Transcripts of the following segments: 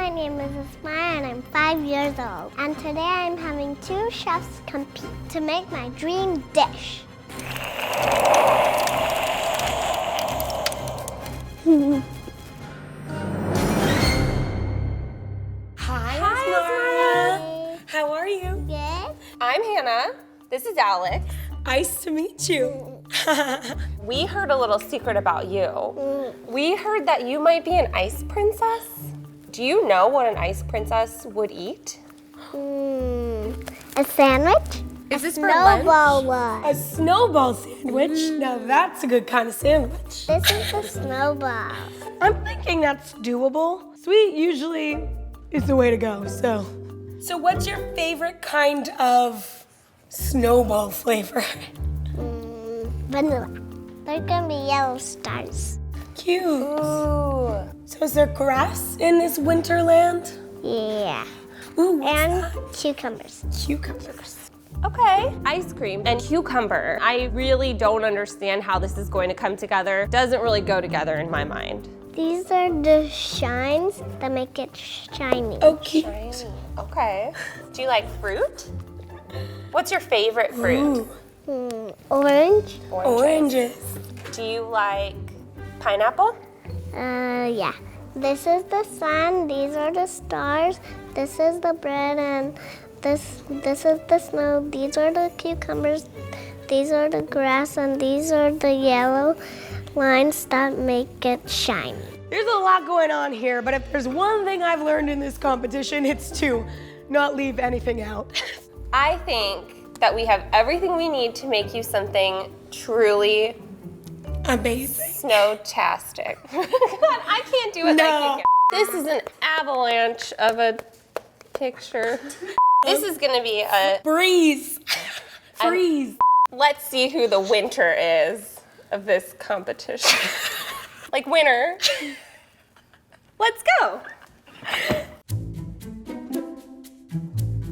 my name is Asmara and I'm 5 years old. And today I'm having 2 chefs compete to make my dream dish. Hi, Asmara. How are you? Good. I'm Hannah. This is Alex. Nice to meet you. We heard a little secret about you. We heard that you might be an ice princess. Do you know what an ice princess would eat? A sandwich? Is this for lunch? Snowball one. A snowball sandwich? Now that's a good kind of sandwich. This is the snowball. I'm thinking that's doable. Sweet usually is the way to go, so. So what's your favorite kind of snowball flavor? Vanilla. They're gonna be yellow stars. Cute. Ooh. So is there grass in this winterland? Yeah. Ooh, what's And that? cucumbers. Cucumbers. Okay. Ice cream and cucumber. I really don't understand how this is going to come together. Doesn't really go together in my mind. These are the shines that make it shiny. Oh, cute. Shiny. Okay. Do you like fruit? What's your favorite fruit? Orange? Oranges. Do you like pineapple? Yeah. This is the sun, these are the stars, this is the bread, and this is the snow, these are the cucumbers, these are the grass, and these are the yellow lines that make it shiny. There's a lot going on here, but if there's one thing I've learned in this competition, it's to not leave anything out. I think that we have everything we need to make you something truly Amazing. snowtastic. God, I can't do it like you can. This is an avalanche of a picture. This is gonna be a, Breeze. Freeze. let's see who the winner is of this competition. Like winner. Let's go.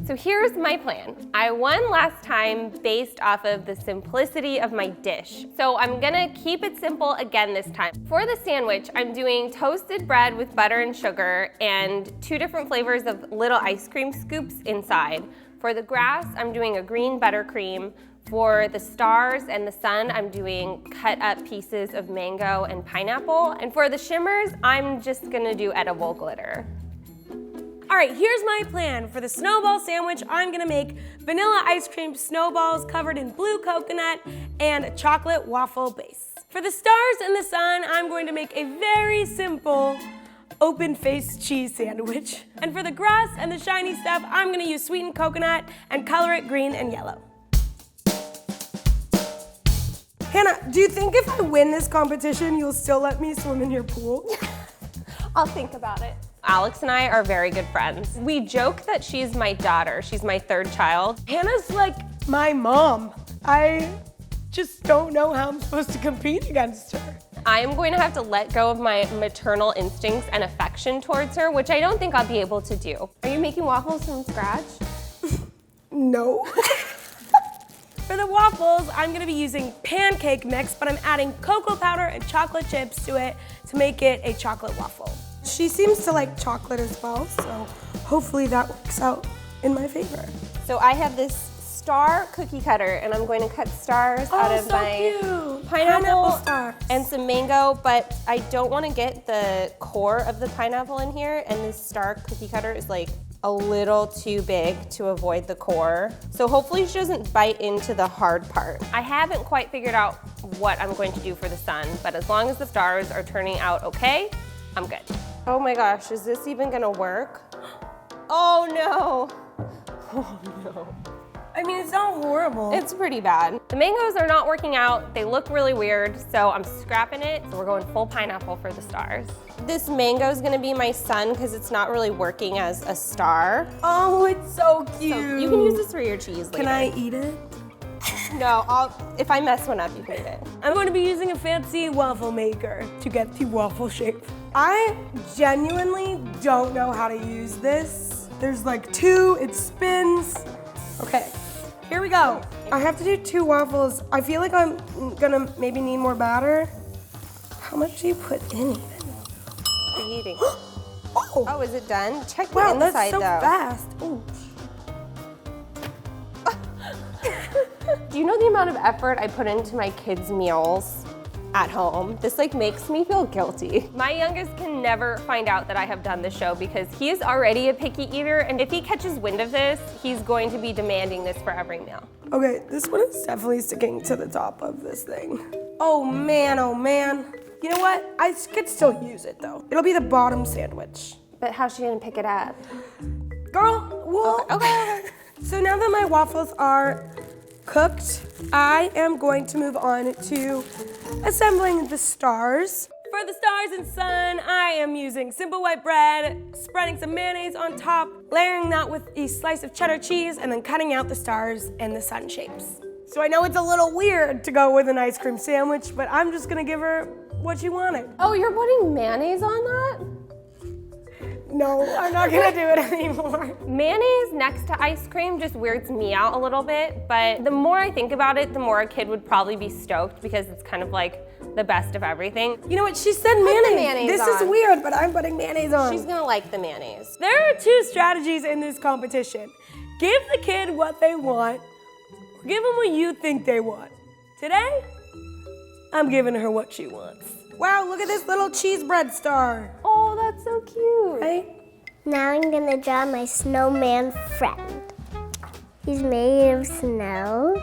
So here's my plan. I won last time based off of the simplicity of my dish. So I'm gonna keep it simple again this time. For the sandwich, I'm doing toasted bread with butter and sugar and 2 different flavors of little ice cream scoops inside. For the grass, I'm doing a green buttercream. For the stars and the sun, I'm doing cut up pieces of mango and pineapple. And for the shimmers, I'm just gonna do edible glitter. All right, here's my plan. For the snowball sandwich, I'm gonna make vanilla ice cream snowballs covered in blue coconut and a chocolate waffle base. For the stars and the sun, I'm going to make a very simple open-faced cheese sandwich. And for the grass and the shiny stuff, I'm gonna use sweetened coconut and color it green and yellow. Hannah, do you think if I win this competition, you'll still let me swim in your pool? I'll think about it. Alex and I are very good friends. We joke that she's my daughter. She's my 3rd child. Hannah's like my mom. I just don't know how I'm supposed to compete against her. I'm going to have to let go of my maternal instincts and affection towards her, which I don't think I'll be able to do. Are you making waffles from scratch? No. For the waffles, I'm gonna be using pancake mix, but I'm adding cocoa powder and chocolate chips to it to make it a chocolate waffle. She seems to like chocolate as well, so hopefully that works out in my favor. So I have this star cookie cutter, and I'm going to cut stars out of my cute. pineapple stars. and some mango, but I don't want to get the core of the pineapple in here, and this star cookie cutter is like a little too big to avoid the core. So hopefully she doesn't bite into the hard part. I haven't quite figured out what I'm going to do for the sun, but as long as the stars are turning out okay, I'm good. Oh my gosh, is this even gonna work? Oh no. Oh no. I mean, it's not horrible. It's pretty bad. The mangoes are not working out. They look really weird, so I'm scrapping it. So we're going full pineapple for the stars. This mango is gonna be my sun because it's not really working as a star. Oh, it's so cute. So you can use this for your cheese later. Can I eat it? No, if I mess one up, you can eat it. I'm going to be using a fancy waffle maker to get the waffle shape. I genuinely don't know how to use this. There's like 2, it spins. Okay, here we go. I have to do 2 waffles. I feel like I'm gonna maybe need more batter. How much do you put in even? What are you eating? Oh, is it done? Check the Wow, inside that's so though. fast. Ooh. Do you know the amount of effort I put into my kids' meals at home? This like makes me feel guilty. My youngest can never find out that I have done the show because he is already a picky eater, and if he catches wind of this, he's going to be demanding this for every meal. Okay, this one is definitely sticking to the top of this thing. Oh man, oh man. You know what? I could still use it though. It'll be the bottom sandwich. But how's she gonna pick it up? Girl, well, Okay. So now that my waffles are cooked, I am going to move on to assembling the stars. For the stars and sun, I am using simple white bread, spreading some mayonnaise on top, layering that with a slice of cheddar cheese, and then cutting out the stars and the sun shapes. So I know it's a little weird to go with an ice cream sandwich, but I'm just gonna give her what she wanted. Oh, you're putting mayonnaise on that? No, I'm not gonna do it anymore. Mayonnaise next to ice cream just weirds me out a little bit, but the more I think about it, the more a kid would probably be stoked because it's kind of like the best of everything. You know what, she said mayonnaise. mayonnaise This is on. weird, but I'm putting mayonnaise on. She's gonna like the mayonnaise. There are two strategies in this competition. Give the kid what they want, or give them what you think they want. Today, I'm giving her what she wants. Wow, look at this little cheese bread star. Oh, that's so cute. Right? Now I'm gonna draw my snowman friend. He's made of snow,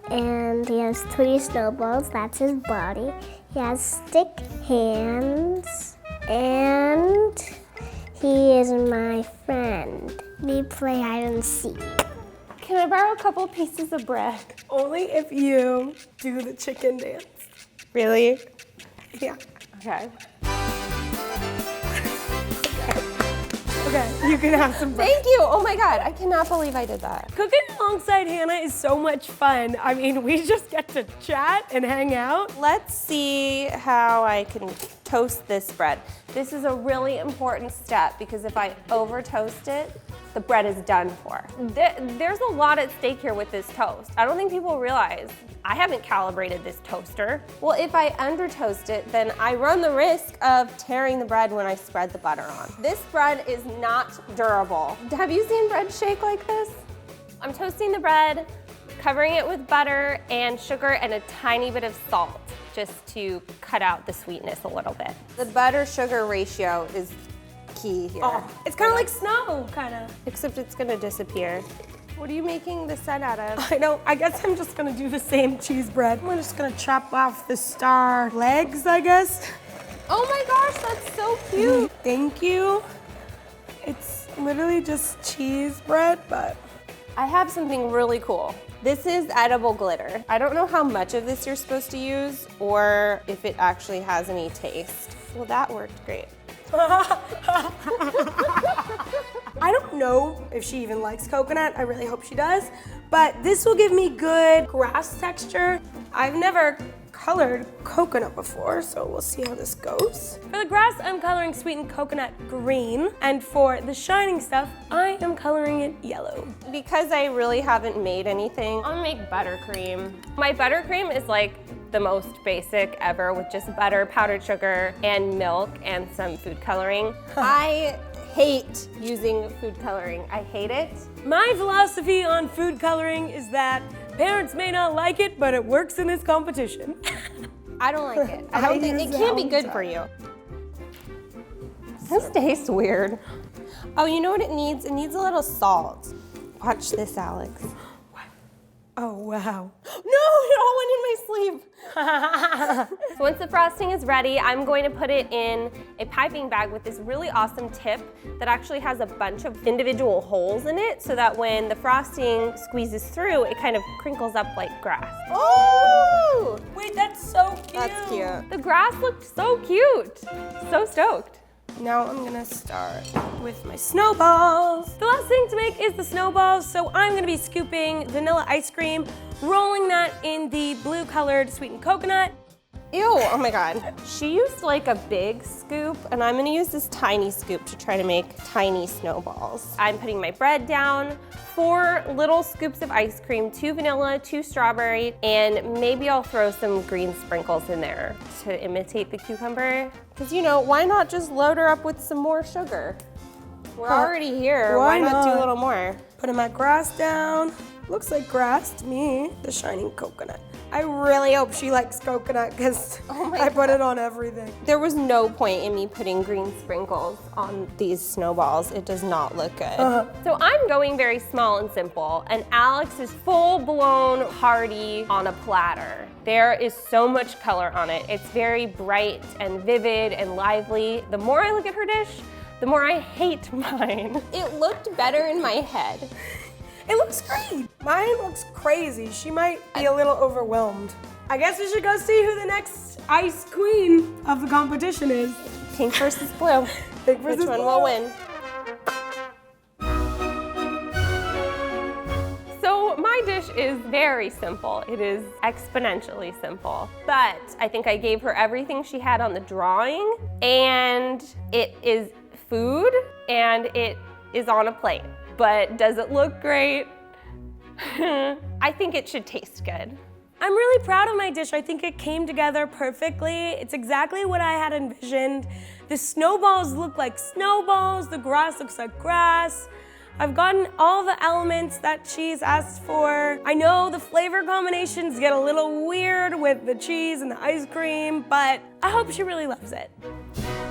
and he has 3 snowballs. That's his body. He has stick hands, and he is my friend. We play hide and seek. Can I borrow a couple pieces of bread? Only if you do the chicken dance. Really? Yeah. Okay. Okay, you can have some bread. Thank you. Oh my God, I cannot believe I did that. Cooking alongside Hannah is so much fun. I mean, we just get to chat and hang out. Let's see how I can toast this bread. This is a really important step because if I over toast it, the bread is done for. There's a lot at stake here with this toast. I don't think people realize. I haven't calibrated this toaster. Well, if I under toast it, then I run the risk of tearing the bread when I spread the butter on. This bread is not durable. Have you seen bread shake like this? I'm toasting the bread, covering it with butter and sugar and a tiny bit of salt, just to cut out the sweetness a little bit. The butter-sugar ratio is key here. Oh, it's kind of like snow, kind of. Except it's gonna disappear. What are you making the set out of? I know, I guess I'm just gonna do the same cheese bread. I'm just gonna chop off the star legs, I guess. Oh my gosh, that's so cute. Thank you. It's literally just cheese bread, but I have something really cool. This is edible glitter. I don't know how much of this you're supposed to use or if it actually has any taste. Well, that worked great. I don't know if she even likes coconut. I really hope she does. But this will give me good grass texture. I've never colored coconut before, so we'll see how this goes. For the grass, I'm coloring sweetened coconut green. And for the shining stuff, I am coloring it yellow. Because I really haven't made anything, I'm gonna make buttercream. My buttercream is like the most basic ever with just butter, powdered sugar, and milk, and some food coloring. I hate using food coloring. I hate it. My philosophy on food coloring is that parents may not like it, but it works in this competition. I don't like it. I don't think it can't be good for you. This tastes weird. Oh, you know what it needs? It needs a little salt. Watch this, Alex. Oh, wow. No, it all went in my sleeve. So once the frosting is ready, I'm going to put it in a piping bag with this really awesome tip that actually has a bunch of individual holes in it so that when the frosting squeezes through, it kind of crinkles up like grass. Oh! Wait, that's so cute. That's cute. The grass looked so cute. So stoked. Now I'm gonna start with my snowballs. The last thing to make is the snowballs, so I'm gonna be scooping vanilla ice cream, rolling that in the blue colored sweetened coconut. Ew, oh my God. She used like a big scoop, and I'm gonna use this tiny scoop to try to make tiny snowballs. I'm putting my bread down, 4 little scoops of ice cream, 2 vanilla, 2 strawberry, and maybe I'll throw some green sprinkles in there to imitate the cucumber. Because, you know, why not just load her up with some more sugar? We're already here. Why Why not do not? a little more? Putting my grass down. Looks like grass to me. The shining coconut. I really hope she likes coconut because I put it on everything. There was no point in me putting green sprinkles on these snowballs. It does not look good. So I'm going very small and simple, and Alex is full-blown hearty on a platter. There is so much color on it. It's very bright and vivid and lively. The more I look at her dish, the more I hate mine. It looked better in my head. It looks great. Mine looks crazy. She might be a little overwhelmed. I guess we should go see who the next ice queen of the competition is. Pink versus blue. Pink versus Which one blue. will win? So my dish is very simple. It is exponentially simple. But I think I gave her everything she had on the drawing, and it is food, and it is on a plate. But does it look great? I think it should taste good. I'm really proud of my dish. I think it came together perfectly. It's exactly what I had envisioned. The snowballs look like snowballs. The grass looks like grass. I've gotten all the elements that she's asked for. I know the flavor combinations get a little weird with the cheese and the ice cream, but I hope she really loves it.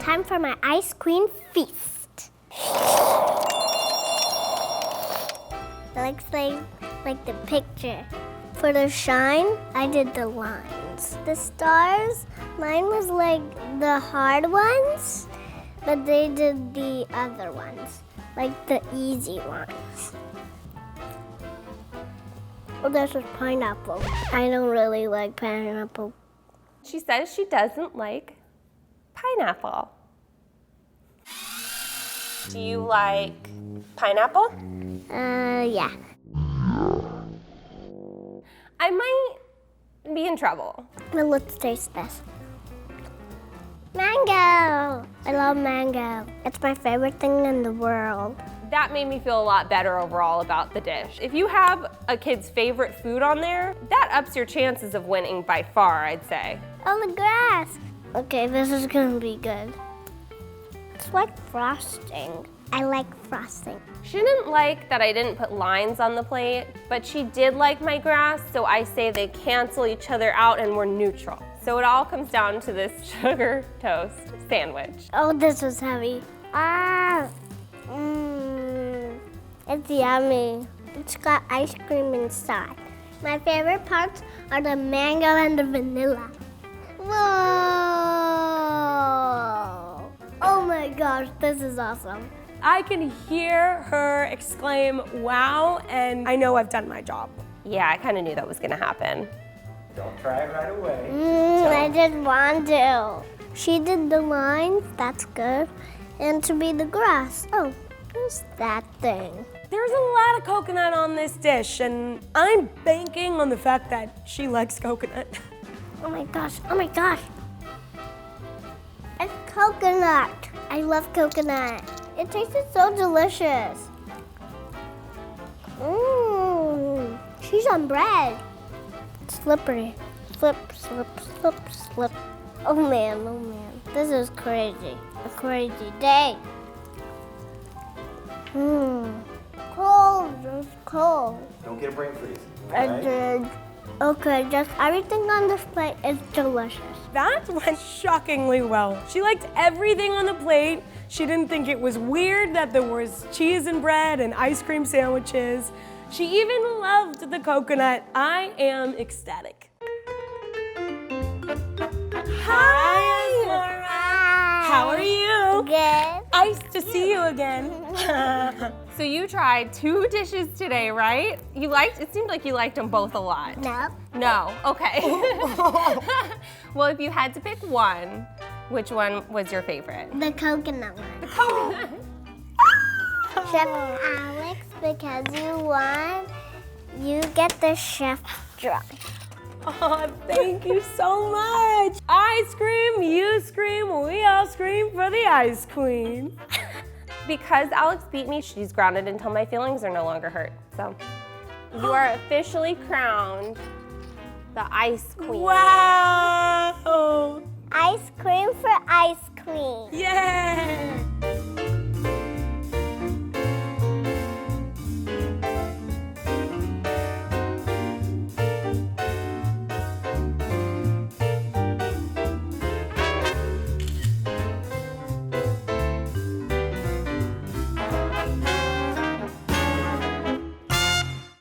Time for my ice cream feast. Looks like the picture. For the shine, I did the lines. The stars, mine was like the hard ones, but they did the other ones, like the easy ones. Oh, this is pineapple. I don't really like pineapple. She says she doesn't like pineapple. Do you like pineapple? Yeah. I might be in trouble. Well, let's taste this. Mango! I love mango. It's my favorite thing in the world. That made me feel a lot better overall about the dish. If you have a kid's favorite food on there, that ups your chances of winning by far, I'd say. Oh, the grass! Okay, this is gonna be good. It's like frosting. I like frosting. She didn't like that I didn't put lines on the plate, but she did like my grass, so I say they cancel each other out and we're neutral. So it all comes down to this sugar toast sandwich. Oh, this was heavy. It's yummy. It's got ice cream inside. My favorite parts are the mango and the vanilla. Whoa! Oh my gosh, this is awesome. I can hear her exclaim, wow, and I know I've done my job. Yeah, I kind of knew that was gonna happen. Don't try it right away. I didn't want to. She did the lines, that's good. And to be the grass. Oh, who's that thing? There's a lot of coconut on this dish, and I'm banking on the fact that she likes coconut. Oh my gosh, oh my gosh. It's coconut. I love coconut. It tasted so delicious. She's on bread. Slippery. Slip, slip, slip, slip. Oh man, oh man. This is crazy. A crazy day. Cold, it's cold. Don't get a brain freeze. I alright? did. Okay, just everything on this plate is delicious. That went shockingly well. She liked everything on the plate. She didn't think it was weird that there was cheese and bread and ice cream sandwiches. She even loved the coconut. I am ecstatic. Hi, Asmara. How are you? Good. Nice to see you again. So you tried 2 dishes today, right? It seemed like you liked them both a lot. No. No, okay. Well, if you had to pick one, which one was your favorite? The coconut one. The coconut. Chef Alex, because you won, you get the chef drop. Oh, thank you so much. I scream, you scream, we all scream for the ice queen. Because Alex beat me, she's grounded until my feelings are no longer hurt. So you are officially crowned the ice queen. Wow. Ice cream for ice cream. Yay!